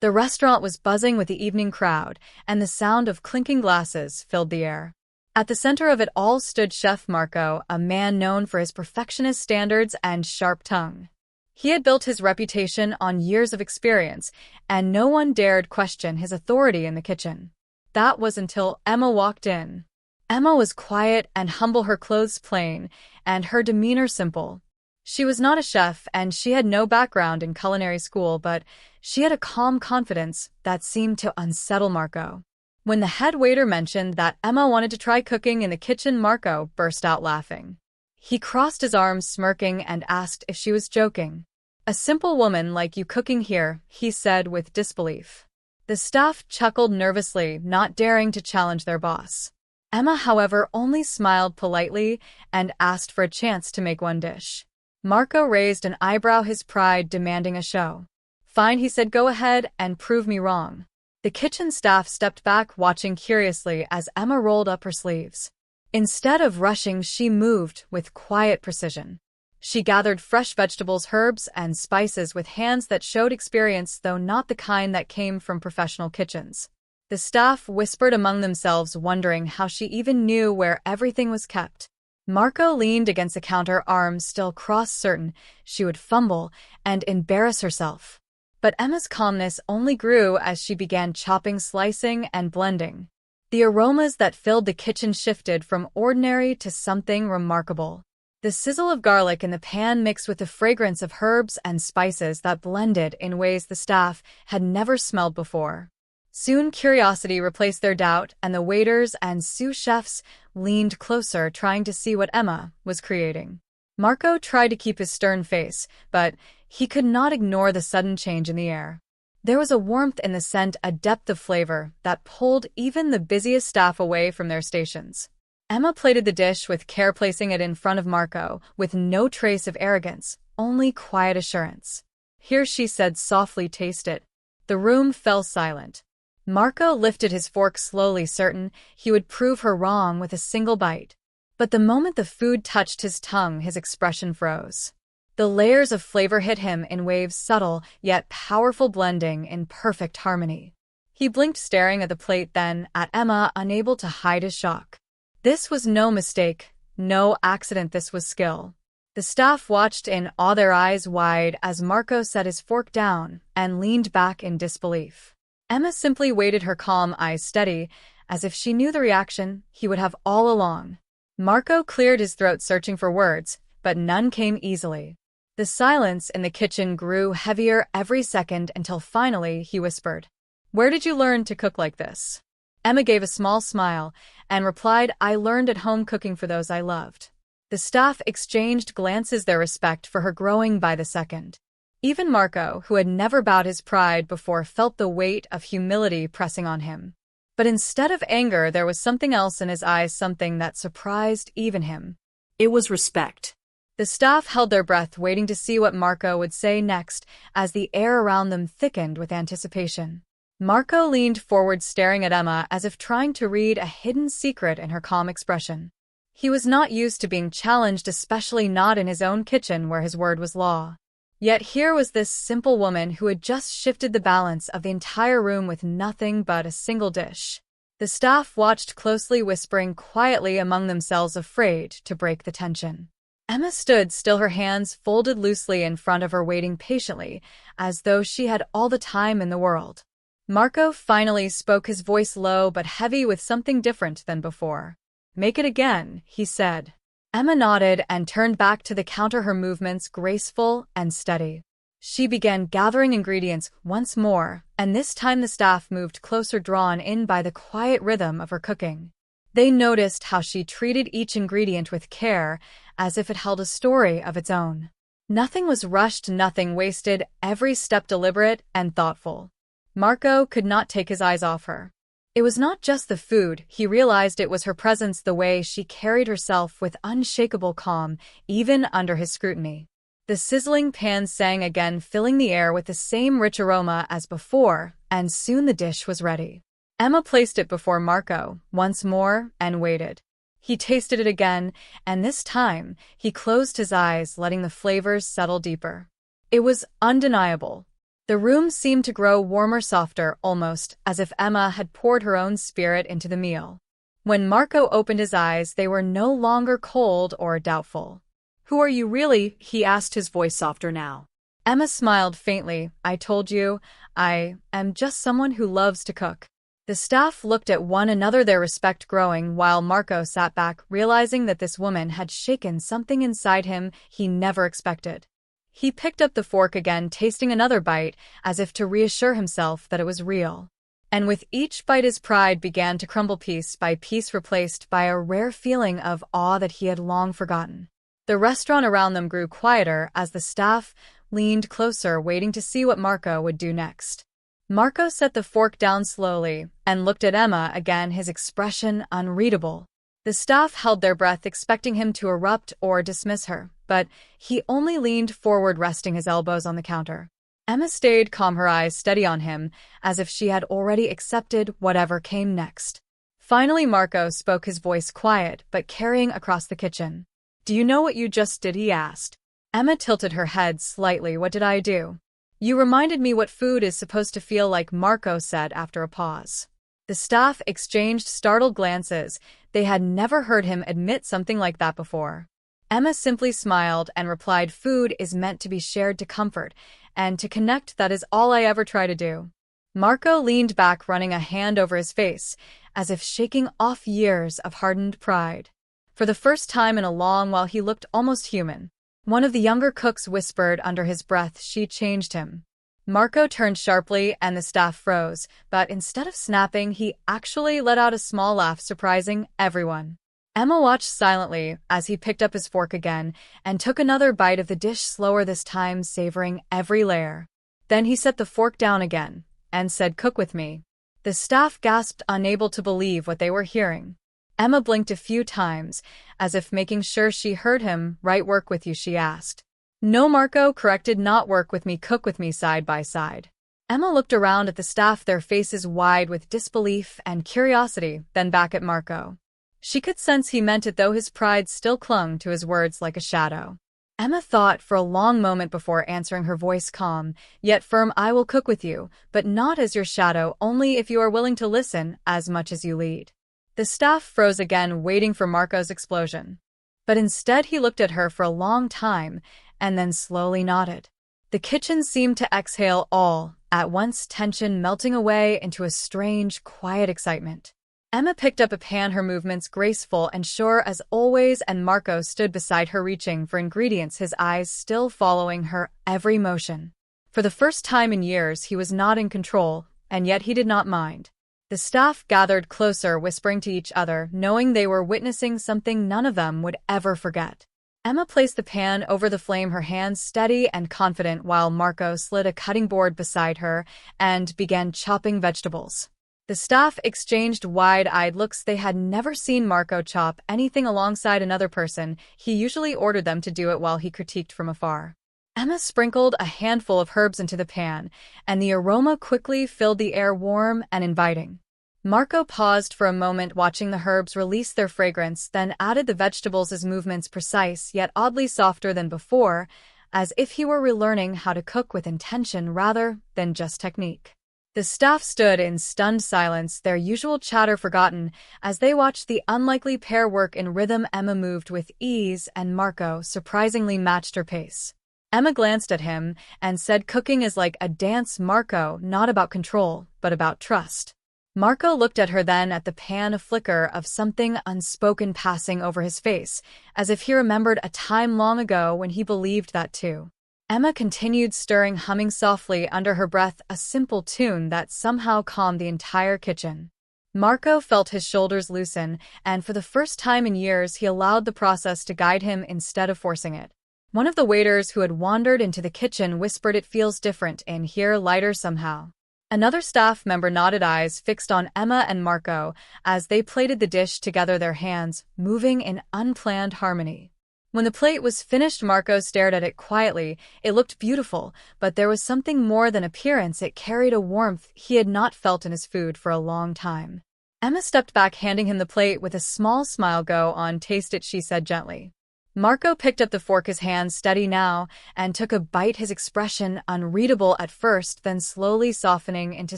The restaurant was buzzing with the evening crowd, and the sound of clinking glasses filled the air. At the center of it all stood Chef Marco, a man known for his perfectionist standards and sharp tongue. He had built his reputation on years of experience, and no one dared question his authority in the kitchen. That was until Emma walked in. Emma was quiet and humble, her clothes plain, and her demeanor simple. She was not a chef, and she had no background in culinary school, but she had a calm confidence that seemed to unsettle Marco. When the head waiter mentioned that Emma wanted to try cooking in the kitchen, Marco burst out laughing. He crossed his arms, smirking, and asked if she was joking. "A simple woman like you cooking here," he said with disbelief. The staff chuckled nervously, not daring to challenge their boss. Emma, however, only smiled politely and asked for a chance to make one dish. Marco raised an eyebrow, his pride demanding a show. "Fine," he said, "go ahead and prove me wrong." The kitchen staff stepped back, watching curiously as Emma rolled up her sleeves. Instead of rushing, she moved with quiet precision. She gathered fresh vegetables, herbs, and spices with hands that showed experience, though not the kind that came from professional kitchens. The staff whispered among themselves, wondering how she even knew where everything was kept. Marco leaned against the counter, arms still crossed, certain she would fumble and embarrass herself. But Emma's calmness only grew as she began chopping, slicing, and blending. The aromas that filled the kitchen shifted from ordinary to something remarkable. The sizzle of garlic in the pan mixed with the fragrance of herbs and spices that blended in ways the staff had never smelled before. Soon curiosity replaced their doubt, and the waiters and sous chefs leaned closer, trying to see what Emma was creating. Marco tried to keep his stern face, but he could not ignore the sudden change in the air. There was a warmth in the scent, a depth of flavor that pulled even the busiest staff away from their stations. Emma plated the dish with care, placing it in front of Marco with no trace of arrogance, only quiet assurance. "Here," she said softly, "taste it." The room fell silent. Marco lifted his fork slowly, certain he would prove her wrong with a single bite. But the moment the food touched his tongue, his expression froze. The layers of flavor hit him in waves, subtle yet powerful, blending in perfect harmony. He blinked, staring at the plate, then at Emma, unable to hide his shock. This was no mistake, no accident, this was skill. The staff watched in awe, their eyes wide, as Marco set his fork down and leaned back in disbelief. Emma simply waited, her calm eyes steady, as if she knew the reaction he would have all along. Marco cleared his throat, searching for words, but none came easily. The silence in the kitchen grew heavier every second until finally he whispered, "Where did you learn to cook like this?" Emma gave a small smile and replied, "I learned at home, cooking for those I loved." The staff exchanged glances, their respect for her growing by the second. Even Marco, who had never bowed his pride before, felt the weight of humility pressing on him. But instead of anger, there was something else in his eyes, something that surprised even him. It was respect. The staff held their breath, waiting to see what Marco would say next, as the air around them thickened with anticipation. Marco leaned forward, staring at Emma as if trying to read a hidden secret in her calm expression. He was not used to being challenged, especially not in his own kitchen where his word was law. Yet here was this simple woman who had just shifted the balance of the entire room with nothing but a single dish. The staff watched closely, whispering quietly among themselves, afraid to break the tension. Emma stood still, her hands folded loosely in front of her, waiting patiently, as though she had all the time in the world. Marco finally spoke, his voice low but heavy with something different than before. "Make it again," he said. Emma nodded and turned back to the counter, her movements graceful and steady. She began gathering ingredients once more, and this time the staff moved closer, drawn in by the quiet rhythm of her cooking. They noticed how she treated each ingredient with care, as if it held a story of its own. Nothing was rushed, nothing wasted, every step deliberate and thoughtful. Marco could not take his eyes off her. It was not just the food, he realized it was her presence, the way she carried herself with unshakable calm, even under his scrutiny. The sizzling pan sang again, filling the air with the same rich aroma as before, and soon the dish was ready. Emma placed it before Marco once more and waited. He tasted it again, and this time he closed his eyes, letting the flavors settle deeper. It was undeniable. The room seemed to grow warmer, softer, almost as if Emma had poured her own spirit into the meal. When Marco opened his eyes, they were no longer cold or doubtful. "Who are you really?" he asked, his voice softer now. Emma smiled faintly. "I told you, I am just someone who loves to cook." The staff looked at one another, their respect growing, while Marco sat back, realizing that this woman had shaken something inside him he never expected. He picked up the fork again, tasting another bite, as if to reassure himself that it was real. And with each bite his pride began to crumble piece by piece, replaced by a rare feeling of awe that he had long forgotten. The restaurant around them grew quieter as the staff leaned closer, waiting to see what Marco would do next. Marco set the fork down slowly and looked at Emma again, his expression unreadable. The staff held their breath, expecting him to erupt or dismiss her, but he only leaned forward, resting his elbows on the counter. Emma stayed calm, her eyes steady on him, as if she had already accepted whatever came next. Finally, Marco spoke, his voice quiet but carrying across the kitchen. "Do you know what you just did?" he asked. Emma tilted her head slightly. "What did I do?" "You reminded me what food is supposed to feel like," Marco said after a pause. The staff exchanged startled glances. They had never heard him admit something like that before. Emma simply smiled and replied, "Food is meant to be shared, to comfort, and to connect. That is all I ever try to do." Marco leaned back, running a hand over his face, as if shaking off years of hardened pride. For the first time in a long while, he looked almost human. One of the younger cooks whispered under his breath, "She changed him." Marco turned sharply and the staff froze, but instead of snapping, he actually let out a small laugh, surprising everyone. Emma watched silently as he picked up his fork again and took another bite of the dish, slower this time, savoring every layer. Then he set the fork down again and said, "Cook with me." The staff gasped, unable to believe what they were hearing. Emma blinked a few times, as if making sure she heard him. "Right, work with you?" she asked. "No," Marco corrected, "not work with me, cook with me, side by side." Emma looked around at the staff, their faces wide with disbelief and curiosity, then back at Marco. She could sense he meant it, though his pride still clung to his words like a shadow. Emma thought for a long moment before answering, her voice calm, yet firm. "I will cook with you, but not as your shadow, only if you are willing to listen as much as you lead." The staff froze again, waiting for Marco's explosion. But instead he looked at her for a long time, and then slowly nodded. The kitchen seemed to exhale all at once, tension melting away into a strange, quiet excitement. Emma picked up a pan, her movements graceful and sure as always, and Marco stood beside her, reaching for ingredients, his eyes still following her every motion. For the first time in years, he was not in control, and yet he did not mind. The staff gathered closer, whispering to each other, knowing they were witnessing something none of them would ever forget. Emma placed the pan over the flame, her hands steady and confident, while Marco slid a cutting board beside her and began chopping vegetables. The staff exchanged wide-eyed looks. They had never seen Marco chop anything alongside another person. He usually ordered them to do it while he critiqued from afar. Emma sprinkled a handful of herbs into the pan, and the aroma quickly filled the air, warm and inviting. Marco paused for a moment, watching the herbs release their fragrance, then added the vegetables, his movements precise yet oddly softer than before, as if he were relearning how to cook with intention rather than just technique. The staff stood in stunned silence, their usual chatter forgotten, as they watched the unlikely pair work in rhythm. Emma moved with ease, and Marco surprisingly matched her pace. Emma glanced at him and said, "Cooking is like a dance, Marco, not about control, but about trust." Marco looked at her, then at the pan, a flicker of something unspoken passing over his face, as if he remembered a time long ago when he believed that too. Emma continued stirring, humming softly under her breath, a simple tune that somehow calmed the entire kitchen. Marco felt his shoulders loosen, and for the first time in years he allowed the process to guide him instead of forcing it. One of the waiters who had wandered into the kitchen whispered, "It feels different in here, lighter somehow." Another staff member nodded, eyes fixed on Emma and Marco as they plated the dish together, their hands moving in unplanned harmony. When the plate was finished, Marco stared at it quietly. It looked beautiful, but there was something more than appearance. It carried a warmth he had not felt in his food for a long time. Emma stepped back, handing him the plate with a small smile. "Go on, taste it," she said gently. Marco picked up the fork, his hand steady now, and took a bite, his expression unreadable at first, then slowly softening into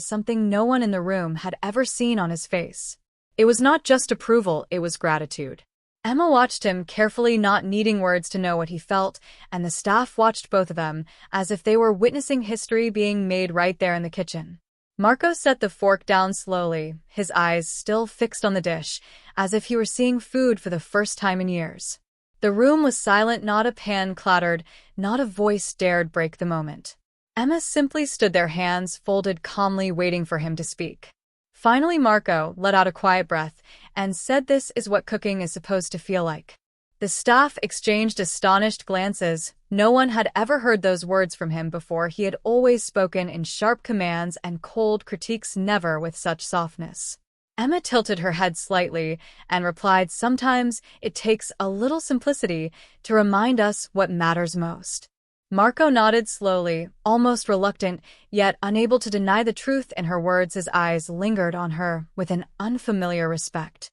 something no one in the room had ever seen on his face. It was not just approval, it was gratitude. Emma watched him carefully, not needing words to know what he felt, and the staff watched both of them, as if they were witnessing history being made right there in the kitchen. Marco set the fork down slowly, his eyes still fixed on the dish, as if he were seeing food for the first time in years. The room was silent, not a pan clattered, not a voice dared break the moment. Emma simply stood there, hands folded, calmly waiting for him to speak. Finally, Marco let out a quiet breath and said, "This is what cooking is supposed to feel like." The staff exchanged astonished glances. No one had ever heard those words from him before. He had always spoken in sharp commands and cold critiques, never with such softness. Emma tilted her head slightly and replied, "Sometimes it takes a little simplicity to remind us what matters most." Marco nodded slowly, almost reluctant, yet unable to deny the truth in her words. His eyes lingered on her with an unfamiliar respect.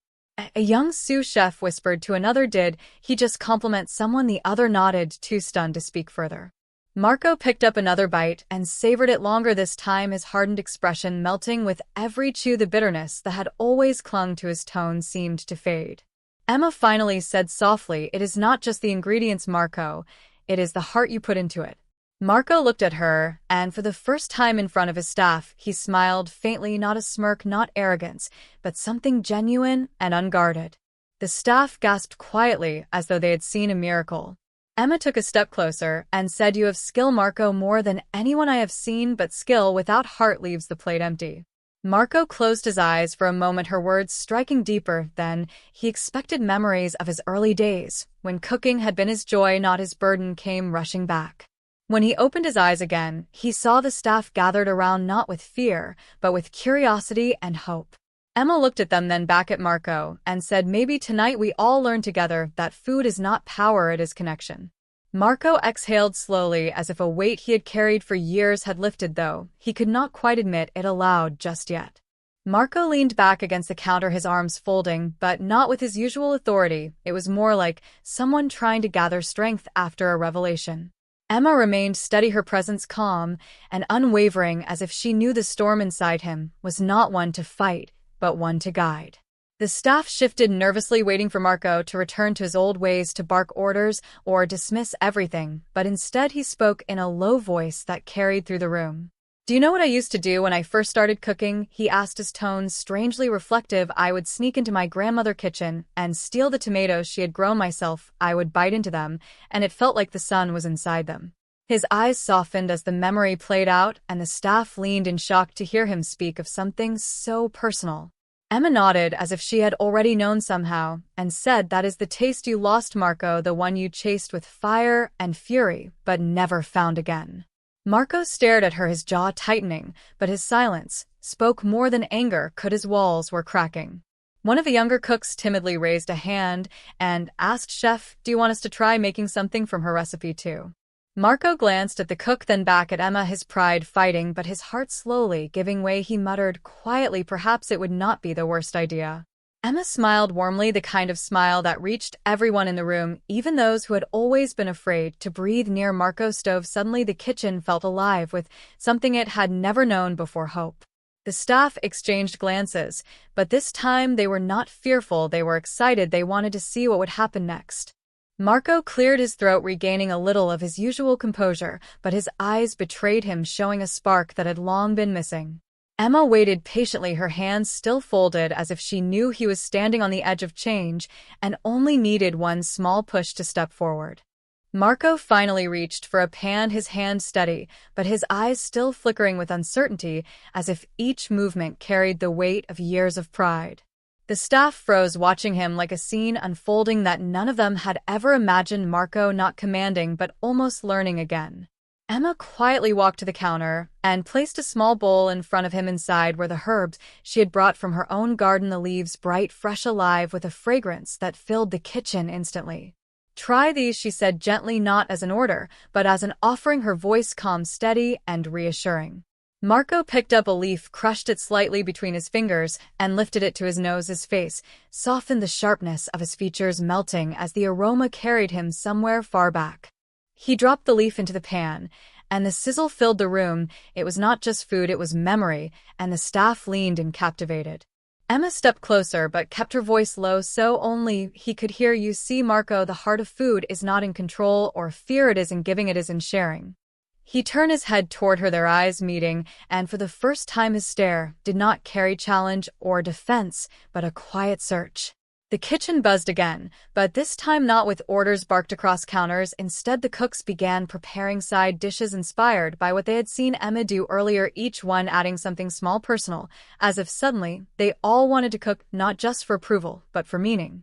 A young sous chef whispered to another, "Did he just compliment someone?" The other nodded, too stunned to speak further. Marco picked up another bite and savored it longer, this time his hardened expression melting with every chew. The bitterness that had always clung to his tone seemed to fade. Emma finally said softly, "It is not just the ingredients, Marco. It is the heart you put into it." Marco looked at her, and for the first time in front of his staff, he smiled faintly, not a smirk, not arrogance, but something genuine and unguarded. The staff gasped quietly, as though they had seen a miracle. Emma took a step closer and said, "You have skill, Marco, more than anyone I have seen, but skill without heart leaves the plate empty." Marco closed his eyes for a moment, her words striking deeper than he expected. Memories of his early days, when cooking had been his joy, not his burden, came rushing back. When he opened his eyes again, he saw the staff gathered around, not with fear, but with curiosity and hope. Emma looked at them, then back at Marco, and said, "Maybe tonight we all learn together that food is not power, it is connection." Marco exhaled slowly, as if a weight he had carried for years had lifted, though he could not quite admit it aloud just yet. Marco leaned back against the counter, his arms folding, but not with his usual authority. It was more like someone trying to gather strength after a revelation. Emma remained steady, her presence calm and unwavering, as if she knew the storm inside him was not one to fight, but one to guide. The staff shifted nervously, waiting for Marco to return to his old ways, to bark orders or dismiss everything, but instead he spoke in a low voice that carried through the room. "Do you know what I used to do when I first started cooking?" he asked, his tone strangely reflective. "I would sneak into my grandmother's kitchen and steal the tomatoes she had grown myself. I would bite into them, and it felt like the sun was inside them." His eyes softened as the memory played out, and the staff leaned in shock to hear him speak of something so personal. Emma nodded, as if she had already known somehow, and said, "That is the taste you lost, Marco, the one you chased with fire and fury, but never found again." Marco stared at her, his jaw tightening, but his silence spoke more than anger could. His walls were cracking. One of the younger cooks timidly raised a hand and asked, "Chef, do you want us to try making something from her recipe too?" Marco glanced at the cook, then back at Emma, his pride fighting, but his heart slowly giving way. He muttered quietly, "Perhaps it would not be the worst idea." Emma smiled warmly, the kind of smile that reached everyone in the room, even those who had always been afraid to breathe near Marco's stove. Suddenly the kitchen felt alive with something it had never known before: hope. The staff exchanged glances, but this time they were not fearful, they were excited. They wanted to see what would happen next. Marco cleared his throat, regaining a little of his usual composure, but his eyes betrayed him, showing a spark that had long been missing. Emma waited patiently, her hands still folded, as if she knew he was standing on the edge of change and only needed one small push to step forward. Marco finally reached for a pan, his hand steady, but his eyes still flickering with uncertainty, as if each movement carried the weight of years of pride. The staff froze, watching him like a scene unfolding that none of them had ever imagined. Marco not commanding, but almost learning again. Emma quietly walked to the counter and placed a small bowl in front of him. Inside were the herbs she had brought from her own garden, the leaves bright, fresh, alive with a fragrance that filled the kitchen instantly. "Try these," she said gently, not as an order, but as an offering, her voice calm, steady, and reassuring. Marco picked up a leaf, crushed it slightly between his fingers, and lifted it to his nose. His face softened, the sharpness of his features melting as the aroma carried him somewhere far back. He dropped the leaf into the pan, and the sizzle filled the room. It was not just food, it was memory, and the staff leaned in captivated. Emma stepped closer but kept her voice low so only he could hear. You see, Marco, the heart of food is not in control or fear, it is in giving, it is in sharing. He turned his head toward her, their eyes meeting, and for the first time his stare did not carry challenge or defense, but a quiet search. The kitchen buzzed again, but this time not with orders barked across counters. Instead, the cooks began preparing side dishes inspired by what they had seen Emma do earlier, each one adding something small, personal, as if suddenly they all wanted to cook not just for approval, but for meaning.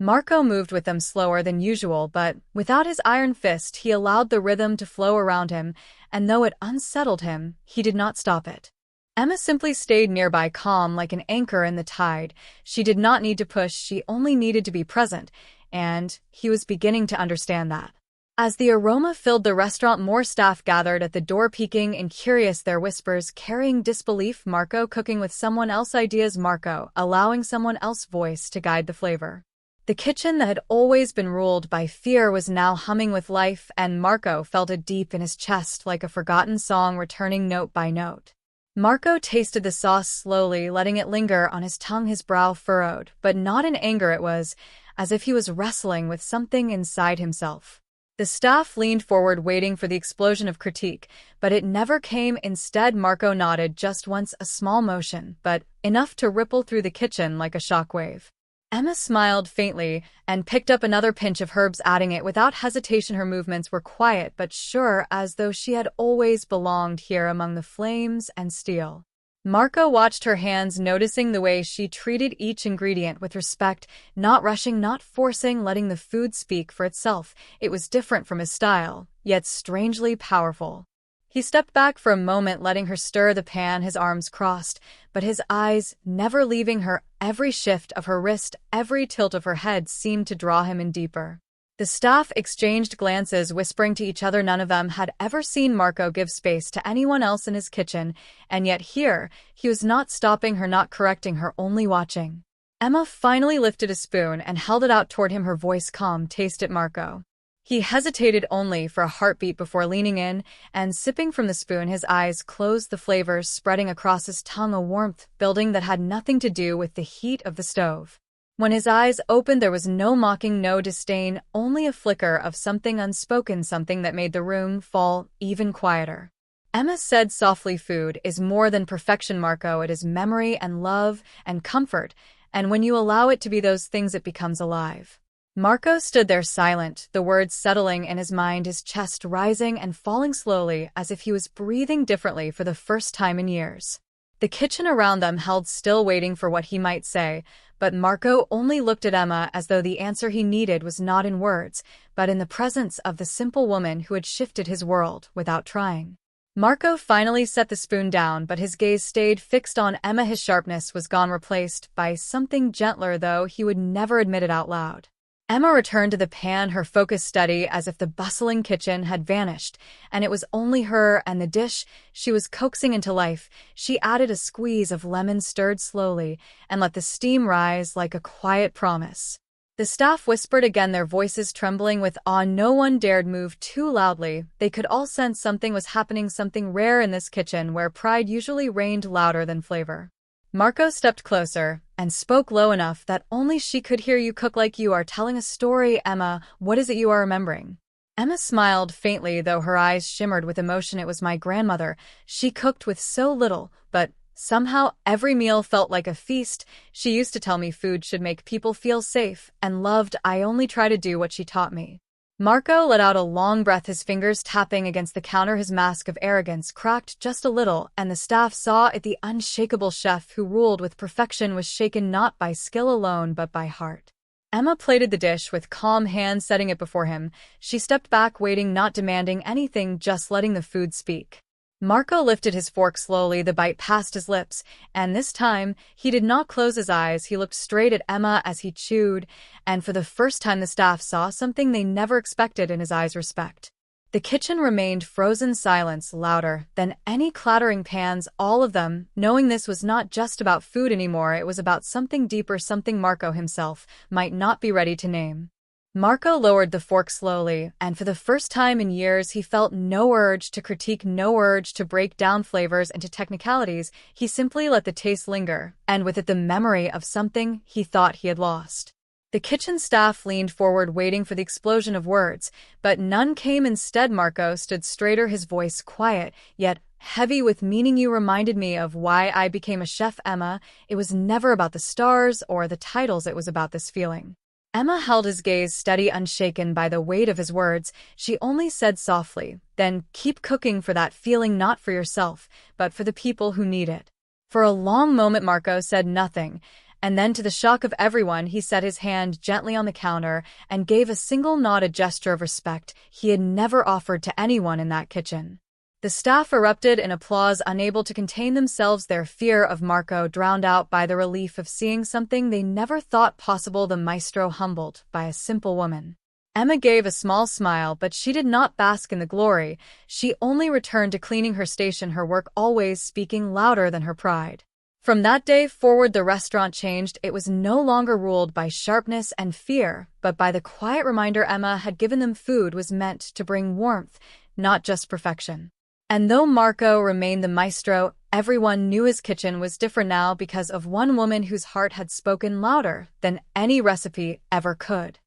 Marco moved with them slower than usual, but without his iron fist he allowed the rhythm to flow around him, and though it unsettled him, he did not stop it. Emma simply stayed nearby, calm like an anchor in the tide. She did not need to push, she only needed to be present, and he was beginning to understand that. As the aroma filled the restaurant, more staff gathered at the door, peeking and curious, their whispers carrying disbelief. Marco cooking with someone else's ideas, Marco allowing someone else's voice to guide the flavor. The kitchen that had always been ruled by fear was now humming with life, and Marco felt it deep in his chest like a forgotten song returning note by note. Marco tasted the sauce slowly, letting it linger on his tongue, his brow furrowed, but not in anger. It was as if he was wrestling with something inside himself. The staff leaned forward, waiting for the explosion of critique, but it never came. Instead, Marco nodded just once, a small motion, but enough to ripple through the kitchen like a shockwave. Emma smiled faintly and picked up another pinch of herbs, adding it without hesitation. Her movements were quiet but sure, as though she had always belonged here among the flames and steel. Marco watched her hands, noticing the way she treated each ingredient with respect, not rushing, not forcing, letting the food speak for itself. It was different from his style, yet strangely powerful. He stepped back for a moment, letting her stir the pan, his arms crossed, but his eyes never leaving her. Every shift of her wrist, every tilt of her head seemed to draw him in deeper. The staff exchanged glances, whispering to each other. None of them had ever seen Marco give space to anyone else in his kitchen, and yet here, he was not stopping her, not correcting her, only watching. Emma finally lifted a spoon and held it out toward him, her voice calm. Taste it, Marco. He hesitated only for a heartbeat before leaning in and sipping from the spoon, his eyes closed, the flavors spreading across his tongue, a warmth building that had nothing to do with the heat of the stove. When his eyes opened, there was no mocking, no disdain, only a flicker of something unspoken, something that made the room fall even quieter. Emma said softly, "Food is more than perfection, Marco. It is memory and love and comfort, and when you allow it to be those things, it becomes alive." Marco stood there silent, the words settling in his mind, his chest rising and falling slowly as if he was breathing differently for the first time in years. The kitchen around them held still, waiting for what he might say, but Marco only looked at Emma as though the answer he needed was not in words, but in the presence of the simple woman who had shifted his world without trying. Marco finally set the spoon down, but his gaze stayed fixed on Emma. His sharpness was gone, replaced by something gentler, though he would never admit it out loud. Emma returned to the pan, her focus steady, as if the bustling kitchen had vanished, and it was only her and the dish she was coaxing into life. She added a squeeze of lemon, stirred slowly, and let the steam rise like a quiet promise. The staff whispered again, their voices trembling with awe. No one dared move too loudly. They could all sense something was happening, something rare in this kitchen where pride usually reigned louder than flavor. Marco stepped closer and spoke low enough that only she could hear. "You cook like you are telling a story, Emma. What is it you are remembering?" Emma smiled faintly, though her eyes shimmered with emotion. "It was my grandmother. She cooked with so little, but somehow every meal felt like a feast. She used to tell me food should make people feel safe and loved. I only try to do what she taught me." Marco let out a long breath, his fingers tapping against the counter. His mask of arrogance cracked just a little, and the staff saw it. The unshakable chef who ruled with perfection was shaken not by skill alone but by heart. Emma plated the dish with calm hands, setting it before him. She stepped back, waiting, not demanding anything, just letting the food speak. Marco lifted his fork slowly, the bite passed his lips, and this time, he did not close his eyes. He looked straight at Emma as he chewed, and for the first time the staff saw something they never expected in his eyes: respect. The kitchen remained frozen silence, louder than any clattering pans, all of them, knowing this was not just about food anymore, it was about something deeper, something Marco himself might not be ready to name. Marco lowered the fork slowly, and for the first time in years he felt no urge to critique, no urge to break down flavors into technicalities. He simply let the taste linger, and with it the memory of something he thought he had lost. The kitchen staff leaned forward, waiting for the explosion of words, but none came. Instead, Marco stood straighter, his voice quiet, yet heavy with meaning. You reminded me of why I became a chef, Emma. It was never about the stars or the titles, it was about this feeling. Emma held his gaze steady, unshaken by the weight of his words. She only said softly, "Then keep cooking for that feeling, not for yourself, but for the people who need it." For a long moment Marco said nothing, and then, to the shock of everyone, he set his hand gently on the counter and gave a single nod, a gesture of respect he had never offered to anyone in that kitchen. The staff erupted in applause, unable to contain themselves, their fear of Marco drowned out by the relief of seeing something they never thought possible. The maestro, humbled by a simple woman. Emma gave a small smile, but she did not bask in the glory. She only returned to cleaning her station, her work always speaking louder than her pride. From that day forward, the restaurant changed. It was no longer ruled by sharpness and fear, but by the quiet reminder Emma had given them: food was meant to bring warmth, not just perfection. And though Marco remained the maestro, everyone knew his kitchen was different now because of one woman whose heart had spoken louder than any recipe ever could.